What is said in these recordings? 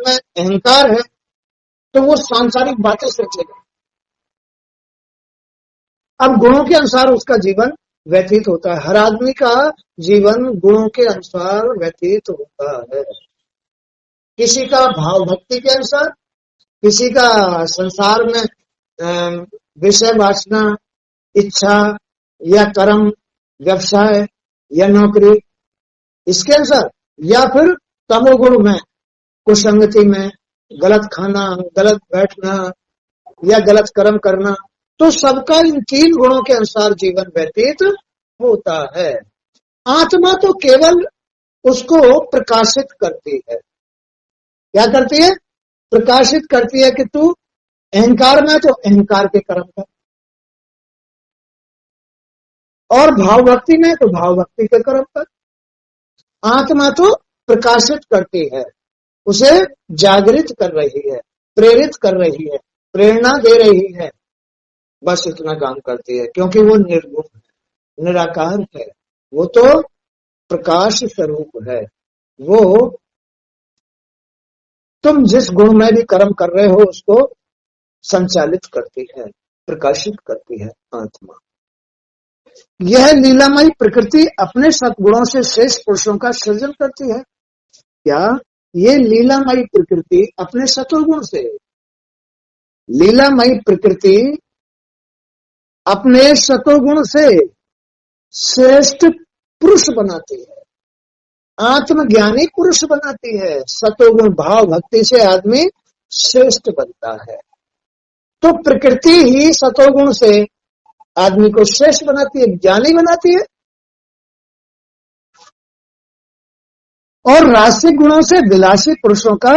में अहंकार है तो वो सांसारिक बातें सोचेगा। अब गुणों के अनुसार उसका जीवन व्यतीत होता है। हर आदमी का जीवन गुणों के अनुसार व्यतीत होता है। किसी का भाव भक्ति के अनुसार, किसी का संसार में विषय वासना, इच्छा या कर्म, व्यवसाय या नौकरी, इसके अनुसार, या फिर तमोगुण में कुसंगति में गलत खाना, गलत बैठना या गलत कर्म करना, तो सबका इन 3 गुणों के अनुसार जीवन व्यतीत होता है। आत्मा तो केवल उसको प्रकाशित करती है। क्या करती है? प्रकाशित करती है कि तू अहंकार में तो अहंकार के कर्म कर, और भाव भक्ति में तो भाव भक्ति के कर्म कर। आत्मा तो प्रकाशित करती है, उसे जागृत कर रही है, प्रेरित कर रही है, प्रेरणा दे रही है, बस इतना काम करती है, क्योंकि वो निर्गुण है, निराकार है, वो तो प्रकाश स्वरूप है। वो तुम जिस गुण में भी कर्म कर रहे हो उसको संचालित करती है, प्रकाशित करती है आत्मा। यह लीलामयी प्रकृति अपने सद्गुणों से श्रेष्ठ पुरुषों का सृजन करती है। क्या? ये लीलामयी प्रकृति अपने सत्वगुण से, लीलामयी प्रकृति अपने सत्वगुण से श्रेष्ठ पुरुष बनाती है, आत्मज्ञानी पुरुष बनाती है। सत्वगुण भाव भक्ति से आदमी श्रेष्ठ बनता है। तो प्रकृति ही सत्वगुण से आदमी को श्रेष्ठ बनाती है, ज्ञानी बनाती है, और रासिक गुणों से विलासी पुरुषों का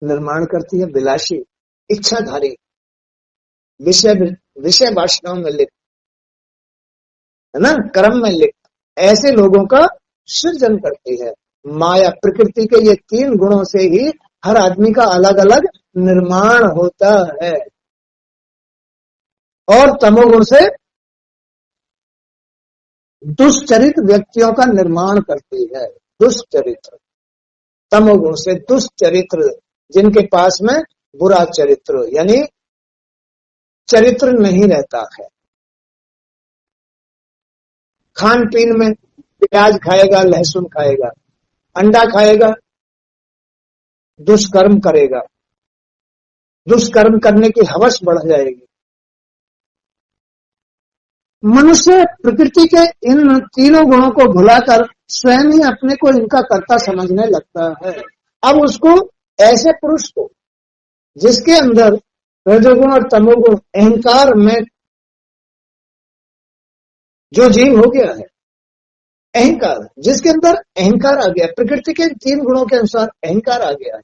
निर्माण करती है। विलासी, इच्छाधारी, विषय वासनाओं में लिप्त, है ना, कर्म में लिप्त, ऐसे लोगों का सृजन करती है। माया प्रकृति के ये 3 गुणों से ही हर आदमी का अलग अलग निर्माण होता है। और तमोगुण से दुष्चरित व्यक्तियों का निर्माण करती है। दुष्चरित्र, तमोगुण से दुष्चरित्र, जिनके पास में बुरा चरित्र यानी चरित्र नहीं रहता है। खान पीन में प्याज खाएगा, लहसुन खाएगा, अंडा खाएगा, दुष्कर्म करेगा, दुष्कर्म करने की हवस बढ़ जाएगी। मनुष्य प्रकृति के इन 3 गुणों को भुलाकर स्वयं ही अपने को इनका कर्ता समझने लगता है। अब उसको, ऐसे पुरुष को जिसके अंदर रजोगुण और तमोगुण अहंकार में जो जीव हो गया है, अहंकार, जिसके अंदर अहंकार आ गया, प्रकृति के 3 गुणों के अनुसार अहंकार आ गया है,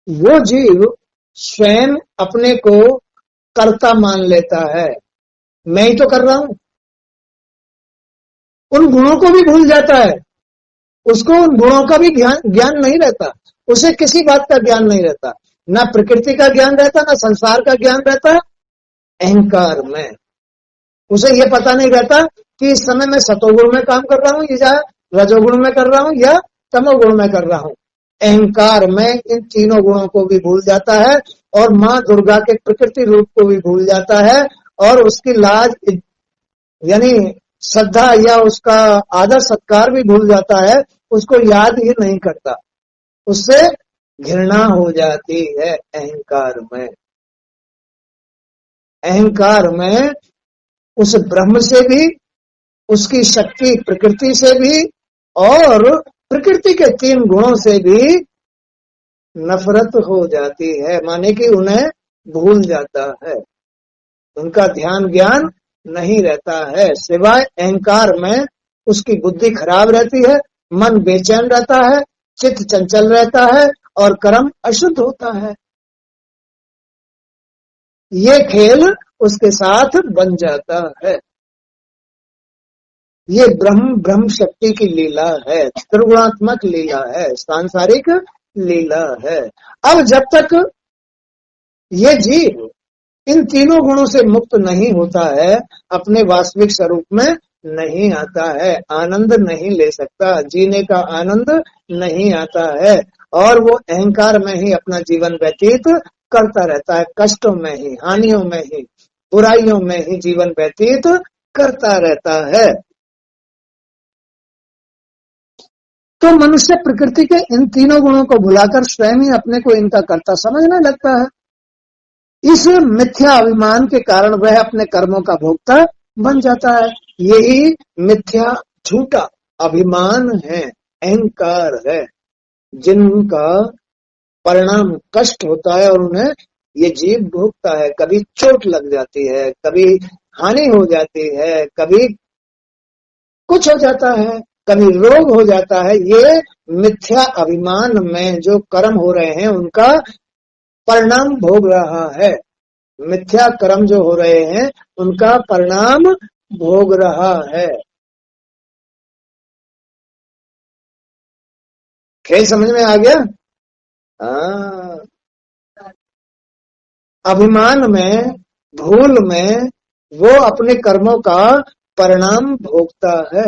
वो जीव स्वयं अपने को कर्ता मान लेता है। मैं ही तो कर रहा हूं। उन गुणों को भी भूल जाता है, उसको उन गुणों का भी ज्ञान नहीं रहता, उसे किसी बात का ज्ञान नहीं रहता, ना प्रकृति का ज्ञान रहता, ना संसार का ज्ञान रहता। अहंकार में उसे यह पता नहीं रहता कि इस समय मैं सतोगुण में काम कर रहा हूं या रजोगुण में कर रहा हूं या तमोगुण में कर रहा हूं। अहंकार में इन 3 गुणों को भी भूल जाता है, और मां दुर्गा के प्रकृति रूप को भी भूल जाता है, और उसकी लाज यानी श्रद्धा या उसका आदर सत्कार भी भूल जाता है, उसको याद ही नहीं करता, उससे घृणा हो जाती है। अहंकार में, अहंकार में उस ब्रह्म से भी, उसकी शक्ति प्रकृति से भी, और प्रकृति के 3 गुणों से भी नफरत हो जाती है, माने कि उन्हें भूल जाता है, उनका ध्यान ज्ञान नहीं रहता है। सिवाय अहंकार में उसकी बुद्धि खराब रहती है, मन बेचैन रहता है, चित्त चंचल रहता है, और कर्म अशुद्ध होता है। ये खेल उसके साथ बन जाता है। ये ब्रह्म शक्ति की लीला है, त्रिगुणात्मक लीला है, सांसारिक लीला है। अब जब तक ये जीव इन 3 गुणों से मुक्त नहीं होता है, अपने वास्तविक स्वरूप में नहीं आता है, आनंद नहीं ले सकता, जीने का आनंद नहीं आता है, और वो अहंकार में ही अपना जीवन व्यतीत करता रहता है, कष्टों में ही, हानियों में ही, बुराइयों में ही जीवन व्यतीत करता रहता है। तो मनुष्य प्रकृति के इन तीनों गुणों को भुलाकर स्वयं ही अपने को इनका कर्ता समझने लगता है। इस मिथ्या अभिमान के कारण वह अपने कर्मों का भोक्ता बन जाता है। यही मिथ्या झूठा अभिमान है, अहंकार है, जिनका परिणाम कष्ट होता है और उन्हें ये जीव भोगता है। कभी चोट लग जाती है, कभी हानि हो जाती है, कभी कुछ हो जाता है, कभी रोग हो जाता है। ये मिथ्या अभिमान में जो कर्म हो रहे हैं उनका परिणाम भोग रहा है। मिथ्या कर्म जो हो रहे हैं उनका परिणाम भोग रहा है। खेल समझ में आ गया? हाँ, अभिमान में, भूल में वो अपने कर्मों का परिणाम भोगता है।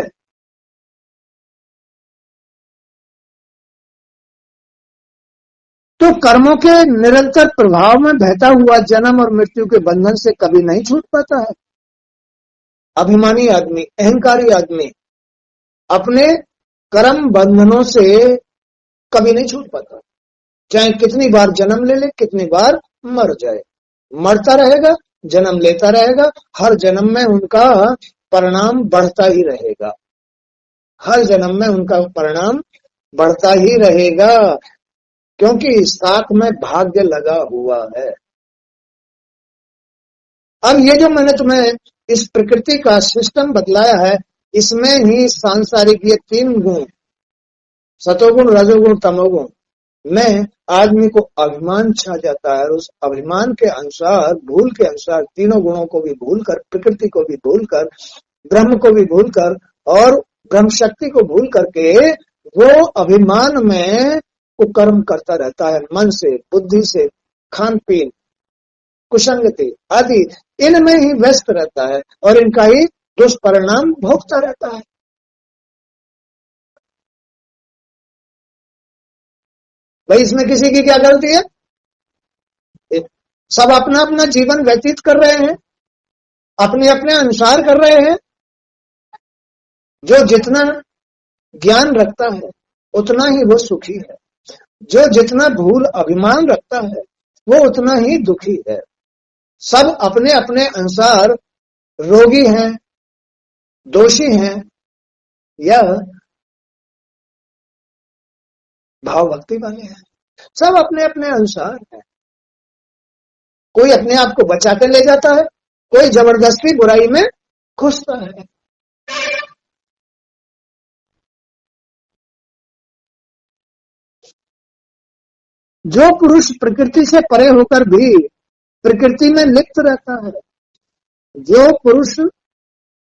तो कर्मों के निरंतर प्रभाव में बहता हुआ जन्म और मृत्यु के बंधन से कभी नहीं छूट पाता है। अभिमानी आदमी, अहंकारी आदमी अपने कर्म बंधनों से कभी नहीं छूट पाता, चाहे कितनी बार जन्म ले ले, कितनी बार मर जाए, मरता रहेगा, जन्म लेता रहेगा। हर जन्म में उनका परिणाम बढ़ता ही रहेगा, हर जन्म में उनका परिणाम बढ़ता ही रहेगा, क्योंकि साथ में भाग्य लगा हुआ है। अब ये जो मैंने तुम्हें इस प्रकृति का सिस्टम बतलाया है, इसमें ही सांसारिक ये तीन गुण, सतोगुण, रजोगुण, तमोगुण में आदमी को अभिमान छा जाता है। और उस अभिमान के अनुसार, भूल के अनुसार, तीनों गुणों को भी भूलकर, प्रकृति को भी भूलकर, ब्रह्म को भी भूलकर और ब्रह्म शक्ति को भूल करके वो अभिमान में कुकर्म करता रहता है। मन से, बुद्धि से, खान पीन, कुसंगति आदि इनमें ही व्यस्त रहता है और इनका ही दुष्परिणाम भोगता रहता है। भाई इसमें किसी की क्या गलती है? सब अपना अपना जीवन व्यतीत कर रहे हैं, अपने अपने अनुसार कर रहे हैं। जो जितना ज्ञान रखता है उतना ही वो सुखी है, जो जितना भूल अभिमान रखता है वो उतना ही दुखी है। सब अपने अपने अनुसार रोगी हैं, दोषी हैं या भाव भक्ति वाले हैं, सब अपने अपने अनुसार हैं। कोई अपने आप को बचाते ले जाता है, कोई जबरदस्ती बुराई में घुसता है। जो पुरुष प्रकृति से परे होकर भी प्रकृति में लिप्त रहता है, जो पुरुष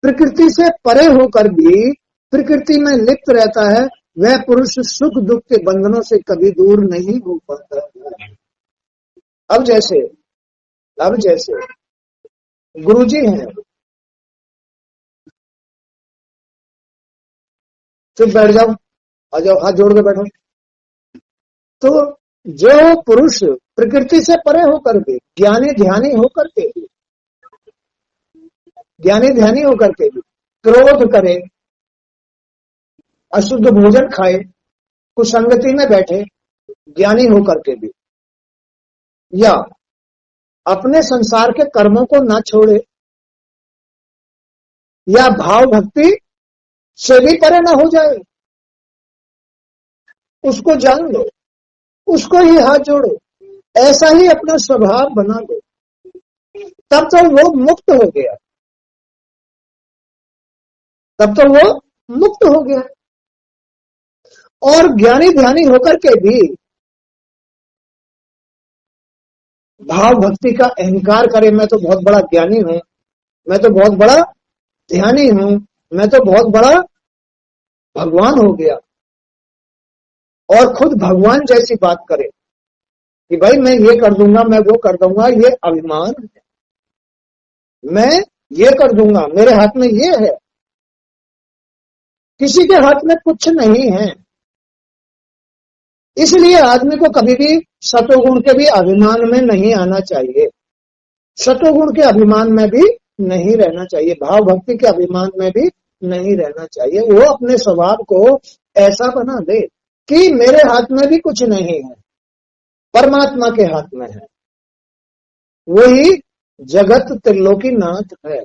प्रकृति से परे होकर भी प्रकृति में लिप्त रहता है, वह पुरुष सुख दुख के बंधनों से कभी दूर नहीं हो पाता। अब जैसे गुरुजी हैं, चुप बैठ जाओ, आ जाओ, हाथ जोड़ के बैठो। तो जो पुरुष प्रकृति से परे होकर भी ज्ञानी ध्यानी होकर के भी क्रोध करे, अशुद्ध भोजन खाए, कुसंगति में बैठे, ज्ञानी होकर के भी, या अपने संसार के कर्मों को ना छोड़े, या भाव भक्ति से भी परे ना हो जाए, उसको जान लो, उसको ही हाथ जोड़ो, ऐसा ही अपना स्वभाव बना लो, तब तो वो मुक्त हो गया, तब तो वो मुक्त हो गया। और ज्ञानी ध्यानी होकर के भी भाव भक्ति का अहंकार करे, मैं तो बहुत बड़ा ज्ञानी हूं, मैं तो बहुत बड़ा ध्यानी हूं, मैं तो बहुत बड़ा भगवान हो गया, और खुद भगवान जैसी बात करे कि भाई मैं ये कर दूंगा, मैं वो कर दूंगा, ये अभिमान है। मैं ये कर दूंगा, मेरे हाथ में ये है, किसी के हाथ में कुछ नहीं है। इसलिए आदमी को कभी भी सतोगुण के भी अभिमान में नहीं आना चाहिए, सतोगुण के अभिमान में भी नहीं रहना चाहिए, भाव भक्ति के अभिमान में भी नहीं रहना चाहिए। वो अपने स्वभाव को ऐसा बना दे कि मेरे हाथ में भी कुछ नहीं है, परमात्मा के हाथ में है। वही जगत त्रिलोकी नाथ है,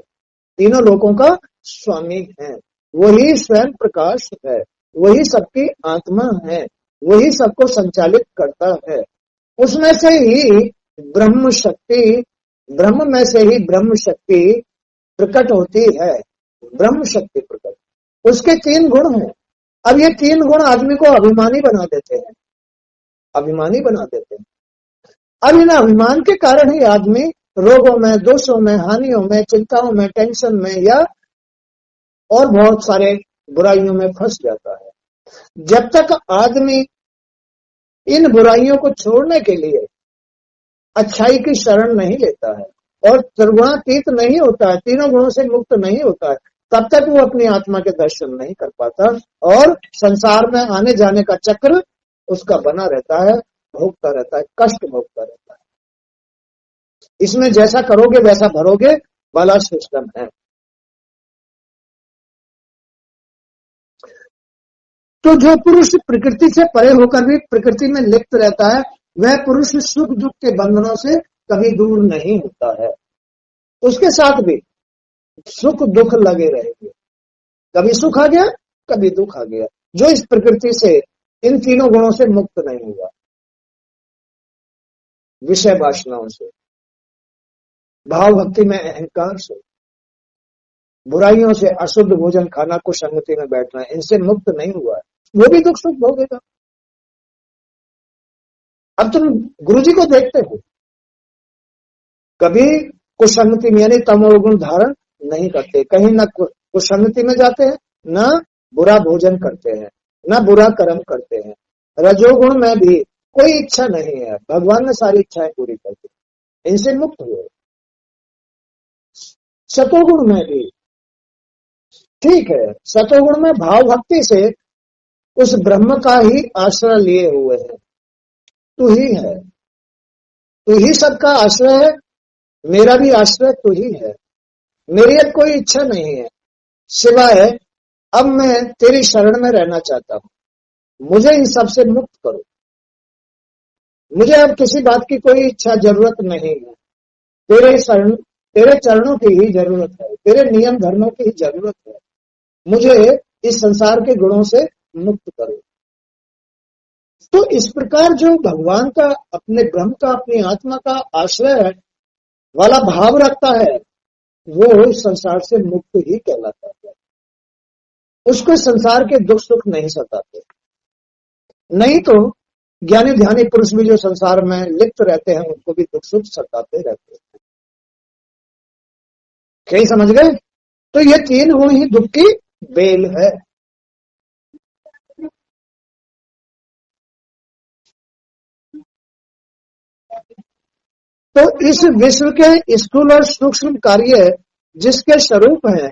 तीनों लोकों का स्वामी है, वही स्वयं प्रकाश है, वही सबकी आत्मा है, वही सबको संचालित करता है। उसमें से ही ब्रह्म शक्ति, ब्रह्म में से ही ब्रह्म शक्ति प्रकट होती है, ब्रह्म शक्ति प्रकट। उसके 3 गुण हैं। अब ये 3 गुण आदमी को अभिमानी बना देते हैं, अभिमानी बना देते हैं। अब इन अभिमान के कारण ही आदमी रोगों में, दोषों में, हानियों में, चिंताओं में, टेंशन में या और बहुत सारे बुराइयों में फंस जाता है। जब तक आदमी इन बुराइयों को छोड़ने के लिए अच्छाई की शरण नहीं लेता है और त्रिगुणातीत नहीं होता है, तीनों गुणों से मुक्त नहीं होता है, तब तक वो अपनी आत्मा के दर्शन नहीं कर पाता और संसार में आने जाने का चक्र उसका बना रहता है, भोगता रहता है, कष्ट भोगता रहता है। इसमें जैसा करोगे वैसा भरोगे वाला सिस्टम है। तो जो पुरुष प्रकृति से परे होकर भी प्रकृति में लिप्त रहता है, वह पुरुष सुख दुख के बंधनों से कभी दूर नहीं होता है। उसके साथ भी सुख दुख लगे रहेंगे, कभी सुख आ गया कभी दुख आ गया। जो इस प्रकृति से, इन तीनों गुणों से मुक्त नहीं हुआ, विषय वासनाओं से, भाव भक्ति में अहंकार से, बुराइयों से, अशुद्ध भोजन खाना, को संगति में बैठना, इनसे मुक्त नहीं हुआ है, वो भी दुख सुख भोगेगा। अब तुम गुरुजी को देखते हो, कभी कुसंगति में यानी तमोगुण धारण नहीं करते, कहीं ना कुसंगति में जाते हैं, ना बुरा भोजन करते हैं, ना बुरा कर्म करते हैं। रजोगुण में भी कोई इच्छा नहीं है, भगवान ने सारी इच्छाएं पूरी कर दी, इनसे मुक्त हुए। सतोगुण में भी ठीक है, सतोगुण में भाव भक्ति से उस ब्रह्म का ही आश्रय लिए हुए हैं। तू ही है, तू ही सबका आश्रय है, मेरा भी आश्रय तू ही है। मेरी अब कोई इच्छा नहीं है सिवाय अब मैं तेरी शरण में रहना चाहता हूं, मुझे इन सब से मुक्त करो। मुझे अब किसी बात की कोई इच्छा जरूरत नहीं है, तेरे चरणों की ही जरूरत है, तेरे नियम धर्मों की ही जरूरत है। मुझे इस संसार के गुणों से मुक्त करो। तो इस प्रकार जो भगवान का, अपने ब्रह्म का, अपनी आत्मा का आश्रय वाला भाव रखता है, वो इस संसार से मुक्त ही कहलाता है। उसको संसार के दुख सुख नहीं सताते। नहीं तो ज्ञानी ध्यानी पुरुष भी जो संसार में लिप्त रहते हैं, उनको भी दुख सुख सताते रहते हैं। क्या समझ गए? तो ये 3 गुण ही दुख की बेल है। तो इस विश्व के स्थूल और सूक्ष्म कार्य जिसके स्वरूप है,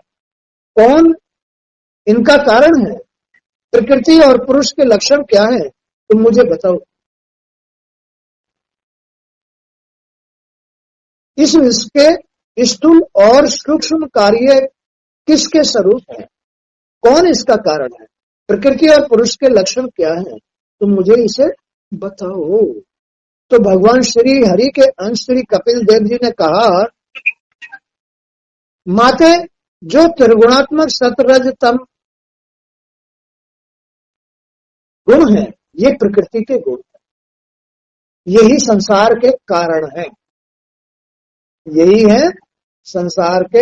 कौन इनका कारण है, प्रकृति और पुरुष के लक्षण क्या है, तुम मुझे बताओ। इस विश्व के स्थूल और सूक्ष्म कार्य किसके स्वरूप है, कौन इसका कारण है, प्रकृति और पुरुष के लक्षण क्या है, तुम मुझे इसे बताओ। तो भगवान श्री हरि के अंश श्री कपिल देव जी ने कहा, माते जो त्रिगुणात्मक सतरज तम गुण है, ये प्रकृति के गुण है, यही संसार के कारण है, यही है संसार के